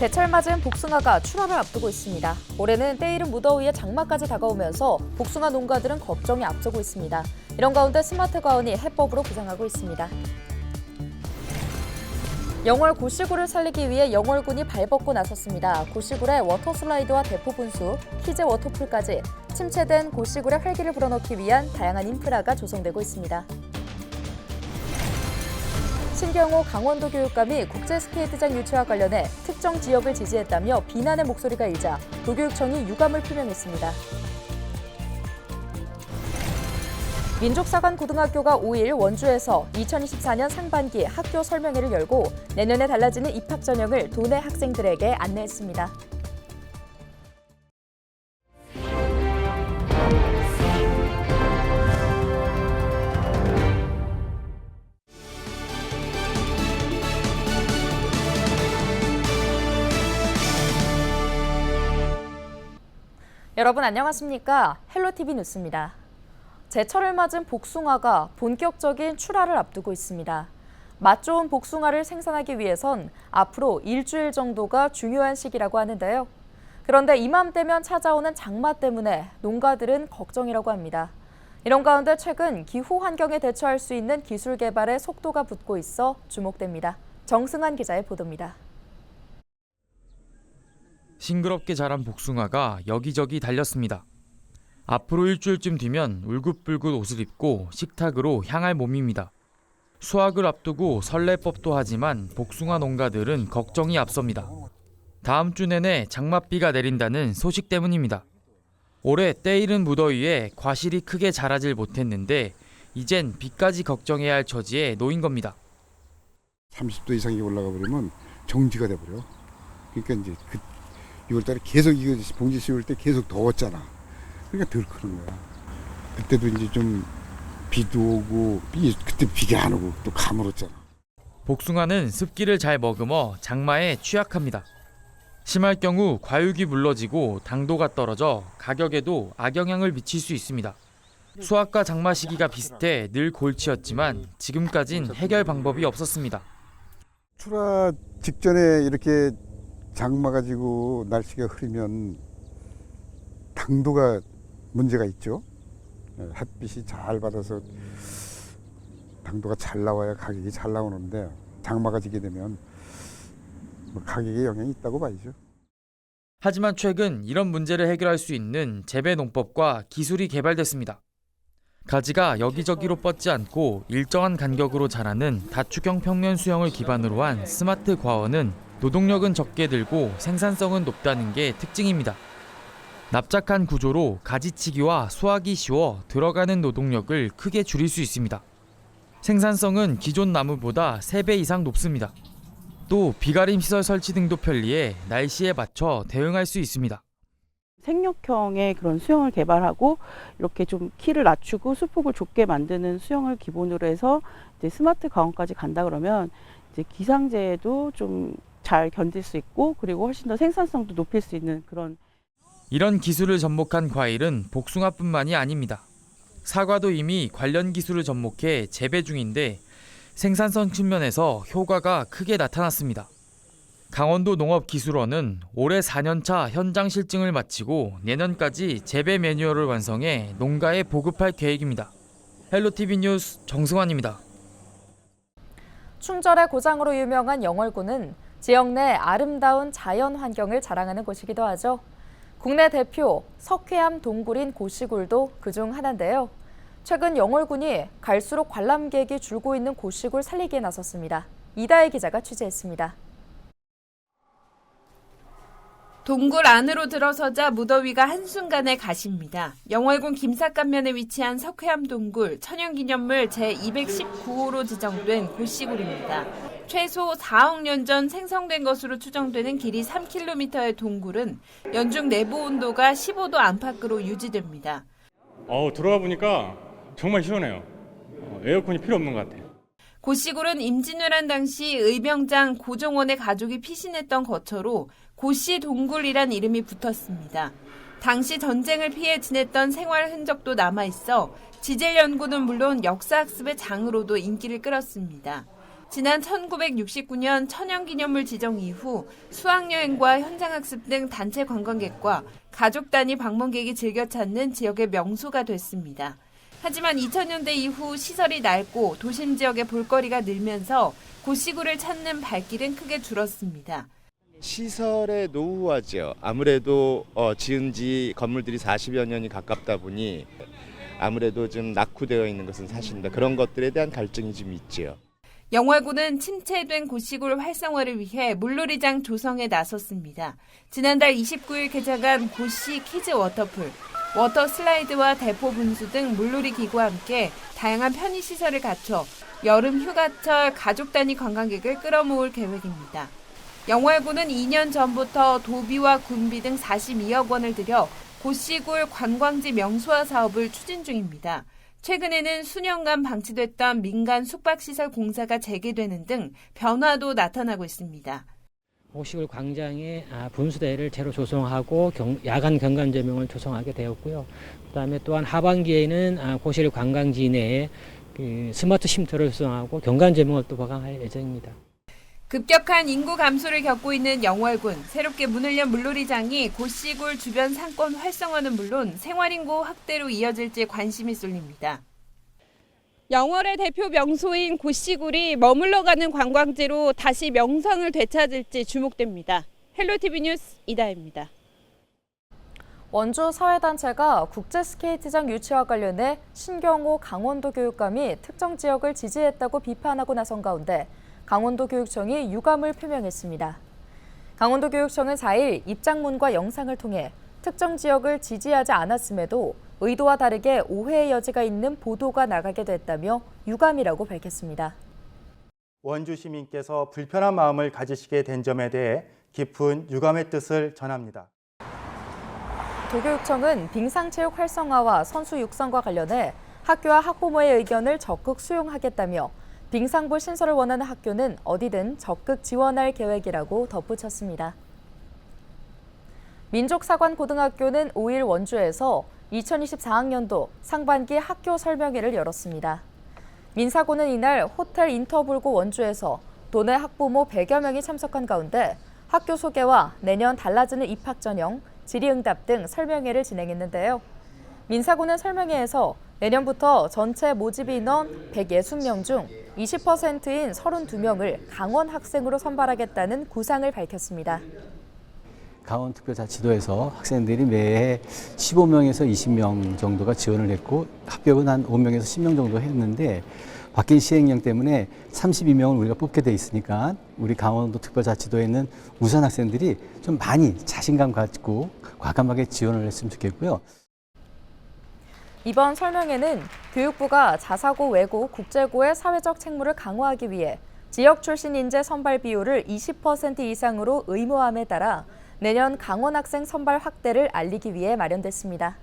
제철 맞은 복숭아가 출하를 앞두고 있습니다. 올해는 때이른 무더위에 장마까지 다가오면서 복숭아 농가들은 걱정이 앞서고 있습니다. 이런 가운데 스마트 과원이 해법으로 부상하고 있습니다. 영월 고시굴을 살리기 위해 영월군이 발벗고 나섰습니다. 고시굴에 워터슬라이드와 대포 분수, 키즈 워터풀까지 침체된 고시굴의 활기를 불어넣기 위한 다양한 인프라가 조성되고 있습니다. 신경호 강원도 교육감이 국제스케이트장 유치와 관련해 특정 지역을 지지했다며 비난의 목소리가 일자 도교육청이 유감을 표명했습니다. 민족사관고등학교가 5일 원주에서 2024년 상반기 학교 설명회를 열고 내년에 달라지는 입학 전형을 도내 학생들에게 안내했습니다. 여러분 안녕하십니까? 헬로티비 뉴스입니다. 제철을 맞은 복숭아가 본격적인 출하를 앞두고 있습니다. 맛 좋은 복숭아를 생산하기 위해선 앞으로 일주일 정도가 중요한 시기라고 하는데요. 그런데 이맘때면 찾아오는 장마 때문에 농가들은 걱정이라고 합니다. 이런 가운데 최근 기후 환경에 대처할 수 있는 기술 개발에 속도가 붙고 있어 주목됩니다. 정승환 기자의 보도입니다. 싱그럽게 자란 복숭아가 여기저기 달렸습니다. 앞으로 일주일쯤 뒤면 울긋불긋 옷을 입고 식탁으로 향할 몸입니다. 수확을 앞두고 설렐 법도 하지만 복숭아 농가들은 걱정이 앞섭니다. 다음 주 내내 장맛비가 내린다는 소식 때문입니다. 올해 때이른 무더위에 과실이 크게 자라질 못했는데 이젠 비까지 걱정해야 할 처지에 놓인 겁니다. 30도 이상이 올라가 버리면 정지가 돼버려. 그러니까 이제 6월달에 계속 이거 봉지 씌울 때 계속 더웠잖아. 그러니까 덜 크는 거야. 그때도 이제 좀 비도 오고 그때 비가 안 오고 또 가물었잖아. 복숭아는 습기를 잘 머금어 장마에 취약합니다. 심할 경우 과육이 물러지고 당도가 떨어져 가격에도 악영향을 미칠 수 있습니다. 수확과 장마 시기가 비슷해 늘 골치였지만 지금까진 해결 방법이 없었습니다. 출하 직전에 이렇게 장마 가지고 날씨가 흐리면 당도가 문제가 있죠. 햇빛이 잘 받아서 당도가 잘 나와야 가격이 잘 나오는데 장마가 지게 되면 가격에 영향이 있다고 봐야죠. 하지만 최근 이런 문제를 해결할 수 있는 재배 농법과 기술이 개발됐습니다. 가지가 여기저기로 뻗지 않고 일정한 간격으로 자라는 다축형 평면 수영을 기반으로 한 스마트 과원은 노동력은 적게 들고 생산성은 높다는 게 특징입니다. 납작한 구조로 가지치기와 수확이 쉬워 들어가는 노동력을 크게 줄일 수 있습니다. 생산성은 기존 나무보다 3배 이상 높습니다. 또 비가림 시설 설치 등도 편리해 날씨에 맞춰 대응할 수 있습니다. 생육형의 그런 수영을 개발하고 이렇게 좀 키를 낮추고 수폭을 좁게 만드는 수영을 기본으로 해서 이제 스마트 과원까지 간다 그러면 이제 기상재해도 좀 잘 견딜 수 있고 그리고 훨씬 더 생산성도 높일 수 있는 그런 이런 기술을 접목한 과일은 복숭아뿐만이 아닙니다. 사과도 이미 관련 기술을 접목해 재배 중인데 생산성 측면에서 효과가 크게 나타났습니다. 강원도 농업기술원은 올해 4년차 현장 실증을 마치고 내년까지 재배 매뉴얼을 완성해 농가에 보급할 계획입니다. 헬로티비 뉴스 정승환입니다. 충절의 고장으로 유명한 영월군은 지역 내 아름다운 자연 환경을 자랑하는 곳이기도 하죠. 국내 대표 석회암 동굴인 고시굴도 그중 하나인데요. 최근 영월군이 갈수록 관람객이 줄고 있는 고시굴 살리기에 나섰습니다. 이다혜 기자가 취재했습니다. 동굴 안으로 들어서자 무더위가 한순간에 가십니다. 영월군 김삿간면에 위치한 석회암 동굴 천연기념물 제219호로 지정된 고시굴입니다. 최소 4억 년 전 생성된 것으로 추정되는 길이 3km의 동굴은 연중 내부 온도가 15도 안팎으로 유지됩니다. 들어가 보니까 정말 시원해요. 에어컨이 필요 없는 것 같아요. 고시굴은 임진왜란 당시 의병장 고종원의 가족이 피신했던 거처로 고시 동굴이란 이름이 붙었습니다. 당시 전쟁을 피해 지냈던 생활 흔적도 남아있어 지질 연구는 물론 역사학습의 장으로도 인기를 끌었습니다. 지난 1969년 천연기념물 지정 이후 수학여행과 현장학습 등 단체 관광객과 가족 단위 방문객이 즐겨 찾는 지역의 명소가 됐습니다. 하지만 2000년대 이후 시설이 낡고 도심 지역의 볼거리가 늘면서 고시구를 찾는 발길은 크게 줄었습니다. 시설의 노후화죠. 아무래도 지은 지 건물들이 40여 년이 가깝다 보니 아무래도 좀 낙후되어 있는 것은 사실입니다. 그런 것들에 대한 갈증이 좀 있죠. 영월군은 침체된 고시굴 활성화를 위해 물놀이장 조성에 나섰습니다. 지난달 29일 개장한 고시 키즈 워터풀, 워터 슬라이드와 대포 분수 등 물놀이 기구와 함께 다양한 편의시설을 갖춰 여름 휴가철 가족 단위 관광객을 끌어모을 계획입니다. 영월군은 2년 전부터 도비와 군비 등 42억 원을 들여 고시굴 관광지 명소화 사업을 추진 중입니다. 최근에는 수년간 방치됐던 민간 숙박시설 공사가 재개되는 등 변화도 나타나고 있습니다. 고시굴 광장에 분수대를 새로 조성하고 야간 경관 조명을 조성하게 되었고요. 그다음에 또한 하반기에는 고시굴 관광지 내에 스마트 쉼터를 조성하고 경관 조명을 또 보강할 예정입니다. 급격한 인구 감소를 겪고 있는 영월군, 새롭게 문을 연 물놀이장이 고시굴 주변 상권 활성화는 물론 생활인구 확대로 이어질지 관심이 쏠립니다. 영월의 대표 명소인 고시굴이 머물러가는 관광지로 다시 명성을 되찾을지 주목됩니다. 헬로티비 뉴스 이다혜입니다. 원주 사회단체가 국제스케이트장 유치와 관련해 신경호 강원도 교육감이 특정 지역을 지지했다고 비판하고 나선 가운데 강원도 교육청이 유감을 표명했습니다. 강원도 교육청은 4일 입장문과 영상을 통해 특정 지역을 지지하지 않았음에도 의도와 다르게 오해의 여지가 있는 보도가 나가게 됐다며 유감이라고 밝혔습니다. 원주 시민께서 불편한 마음을 가지시게 된 점에 대해 깊은 유감의 뜻을 전합니다. 도교육청은 빙상체육 활성화와 선수 육성과 관련해 학교와 학부모의 의견을 적극 수용하겠다며 빙상부 신설을 원하는 학교는 어디든 적극 지원할 계획이라고 덧붙였습니다. 민족사관고등학교는 5일 원주에서 2024학년도 상반기 학교 설명회를 열었습니다. 민사고는 이날 호텔 인터블고 원주에서 도내 학부모 100여 명이 참석한 가운데 학교 소개와 내년 달라지는 입학 전형, 질의응답 등 설명회를 진행했는데요. 민사고는 설명회에서 내년부터 전체 모집 인원 160명 중 20%인 32명을 강원 학생으로 선발하겠다는 구상을 밝혔습니다. 강원특별자치도에서 학생들이 매해 15명에서 20명 정도가 지원을 했고 합격은 한 5명에서 10명 정도 했는데 바뀐 시행령 때문에 32명을 우리가 뽑게 돼 있으니까 우리 강원도 특별자치도에 있는 우수한 학생들이 좀 많이 자신감 갖고 과감하게 지원을 했으면 좋겠고요. 이번 설명회는 교육부가 자사고 외고 국제고의 사회적 책무를 강화하기 위해 지역 출신 인재 선발 비율을 20% 이상으로 의무화함에 따라 내년 강원 학생 선발 확대를 알리기 위해 마련됐습니다.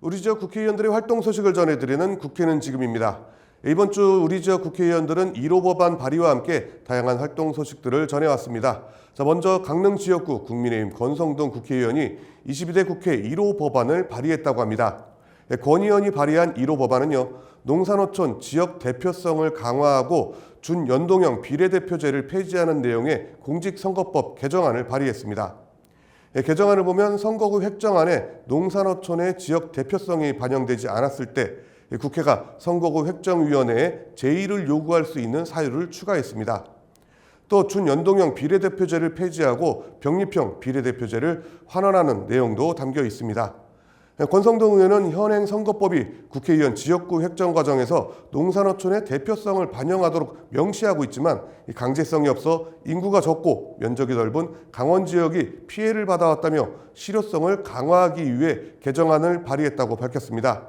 우리 지역 국회의원들의 활동 소식을 전해드리는 국회는 지금입니다. 이번 주 우리 지역 국회의원들은 1호 법안 발의와 함께 다양한 활동 소식들을 전해왔습니다. 자, 먼저 강릉 지역구 국민의힘 권성동 국회의원이 22대 국회 1호 법안을 발의했다고 합니다. 권 의원이 발의한 1호 법안은요, 농산어촌 지역 대표성을 강화하고 준연동형 비례대표제를 폐지하는 내용의 공직선거법 개정안을 발의했습니다. 개정안을 보면 선거구 획정안에 농산어촌의 지역 대표성이 반영되지 않았을 때 국회가 선거구 획정위원회에 제의를 요구할 수 있는 사유를 추가했습니다. 또 준연동형 비례대표제를 폐지하고 병립형 비례대표제를 환원하는 내용도 담겨 있습니다. 권성동 의원은 현행 선거법이 국회의원 지역구 획정 과정에서 농산어촌의 대표성을 반영하도록 명시하고 있지만 강제성이 없어 인구가 적고 면적이 넓은 강원 지역이 피해를 받아왔다며 실효성을 강화하기 위해 개정안을 발의했다고 밝혔습니다.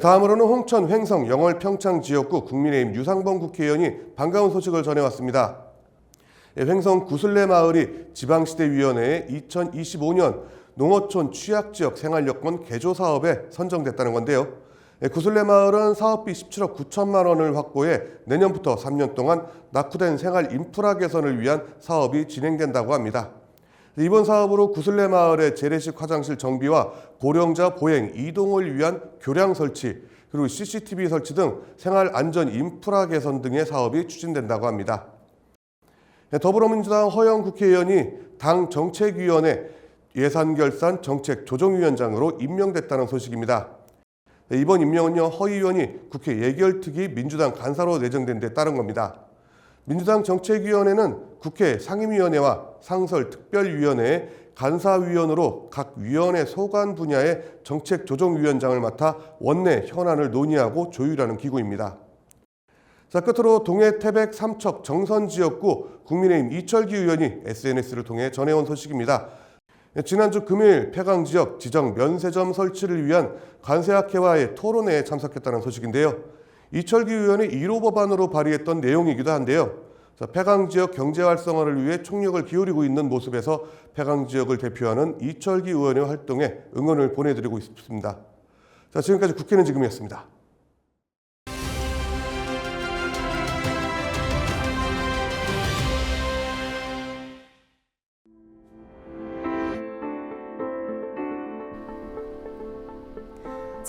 다음으로는 홍천, 횡성, 영월, 평창 지역구 국민의힘 유상범 국회의원이 반가운 소식을 전해왔습니다. 횡성 구슬레 마을이 지방시대위원회에 2025년 농어촌 취약지역 생활여건 개조 사업에 선정됐다는 건데요. 구슬레 마을은 사업비 17억 9천만 원을 확보해 내년부터 3년 동안 낙후된 생활 인프라 개선을 위한 사업이 진행된다고 합니다. 이번 사업으로 구슬레 마을의 재래식 화장실 정비와 고령자 보행, 이동을 위한 교량 설치, 그리고 CCTV 설치 등 생활 안전 인프라 개선 등의 사업이 추진된다고 합니다. 더불어민주당 허영 국회의원이 당 정책위원회 예산결산 정책조정위원장으로 임명됐다는 소식입니다. 이번 임명은요, 허 의원이 국회 예결특위 민주당 간사로 내정된 데 따른 겁니다. 민주당 정책위원회는 국회 상임위원회와 상설특별위원회의 간사위원으로 각 위원회 소관 분야의 정책조정위원장을 맡아 원내 현안을 논의하고 조율하는 기구입니다. 자, 끝으로 동해 태백 삼척 정선지역구 국민의힘 이철기 의원이 SNS를 통해 전해온 소식입니다. 지난주 금요일 폐광지역 지정 면세점 설치를 위한 관세학회와의 토론회에 참석했다는 소식인데요. 이철기 의원이 1호 법안으로 발의했던 내용이기도 한데요. 폐광지역 경제 활성화를 위해 총력을 기울이고 있는 모습에서 폐광지역을 대표하는 이철기 의원의 활동에 응원을 보내드리고 싶습니다. 자, 지금까지 국회는 지금이었습니다.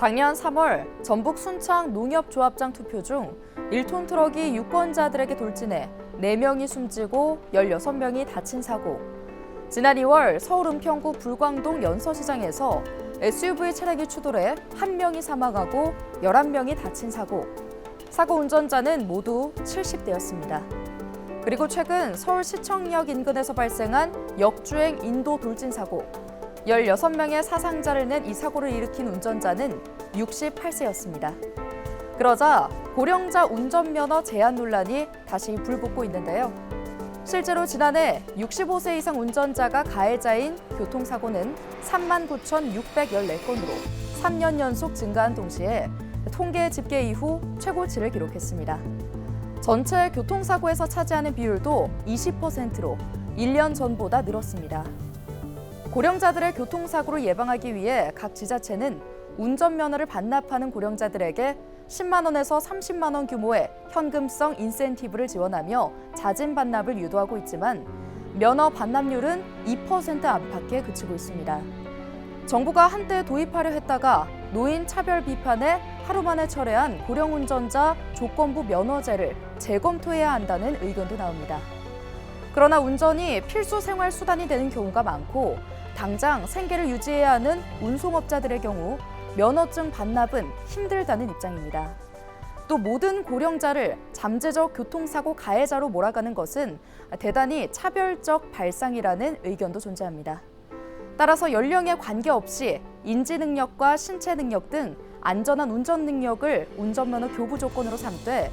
작년 3월 전북 순창 농협조합장 투표 중 1톤 트럭이 유권자들에게 돌진해 4명이 숨지고 16명이 다친 사고. 지난 2월 서울 은평구 불광동 연서시장에서 SUV 차량이 추돌해 1명이 사망하고 11명이 다친 사고. 사고 운전자는 모두 70대였습니다. 그리고 최근 서울시청역 인근에서 발생한 역주행 인도 돌진 사고. 16명의 사상자를 낸 이 사고를 일으킨 운전자는 68세였습니다. 그러자 고령자 운전면허 제한 논란이 다시 불붙고 있는데요. 실제로 지난해 65세 이상 운전자가 가해자인 교통사고는 39,614건으로 3년 연속 증가한 동시에 통계 집계 이후 최고치를 기록했습니다. 전체 교통사고에서 차지하는 비율도 20%로 1년 전보다 늘었습니다. 고령자들의 교통사고를 예방하기 위해 각 지자체는 운전면허를 반납하는 고령자들에게 10만 원에서 30만 원 규모의 현금성 인센티브를 지원하며 자진 반납을 유도하고 있지만 면허 반납률은 2% 안팎에 그치고 있습니다. 정부가 한때 도입하려 했다가 노인 차별 비판에 하루 만에 철회한 고령운전자 조건부 면허제를 재검토해야 한다는 의견도 나옵니다. 그러나 운전이 필수 생활 수단이 되는 경우가 많고 당장 생계를 유지해야 하는 운송업자들의 경우 면허증 반납은 힘들다는 입장입니다. 또 모든 고령자를 잠재적 교통사고 가해자로 몰아가는 것은 대단히 차별적 발상이라는 의견도 존재합니다. 따라서 연령에 관계없이 인지 능력과 신체 능력 등 안전한 운전 능력을 운전면허 교부 조건으로 삼되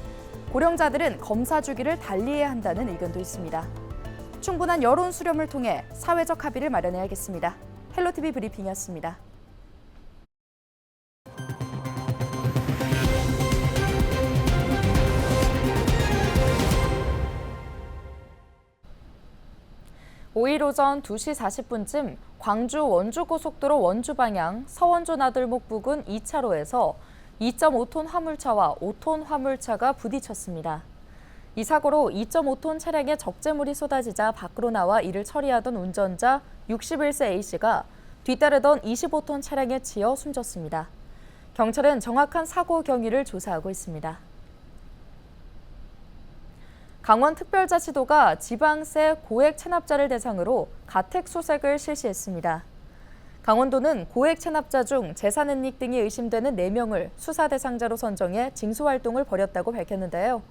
고령자들은 검사 주기를 달리해야 한다는 의견도 있습니다. 충분한 여론 수렴을 통해 사회적 합의를 마련해야겠습니다. 헬로티비 브리핑이었습니다. (5일) 오전 2시 40분쯤 광주 원주고속도로 원주 방향 서원주 나들목 부근 2차로에서 2.5톤 화물차와 5톤 화물차가 부딪혔습니다. 이 사고로 2.5톤 차량에 적재물이 쏟아지자 밖으로 나와 이를 처리하던 운전자 61세 A씨가 뒤따르던 25톤 차량에 치여 숨졌습니다. 경찰은 정확한 사고 경위를 조사하고 있습니다. 강원특별자치도가 지방세 고액 체납자를 대상으로 가택수색을 실시했습니다. 강원도는 고액 체납자 중 재산은닉 등이 의심되는 4명을 수사 대상자로 선정해 징수활동을 벌였다고 밝혔는데요.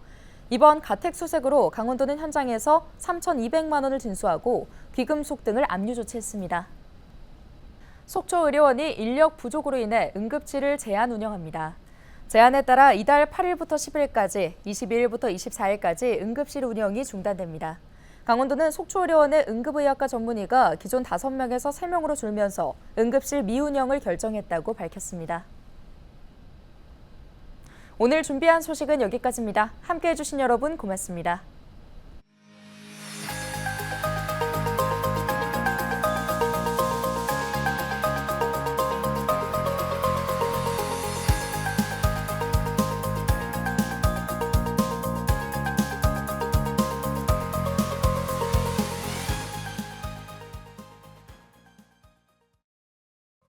이번 가택수색으로 강원도는 현장에서 3,200만 원을 진수하고 귀금속 등을 압류 조치했습니다. 속초의료원이 인력 부족으로 인해 응급실을 제한 운영합니다. 제한에 따라 이달 8일부터 10일까지, 22일부터 24일까지 응급실 운영이 중단됩니다. 강원도는 속초의료원의 응급의학과 전문의가 기존 5명에서 3명으로 줄면서 응급실 미운영을 결정했다고 밝혔습니다. 오늘 준비한 소식은 여기까지입니다. 함께해 주신 여러분 고맙습니다.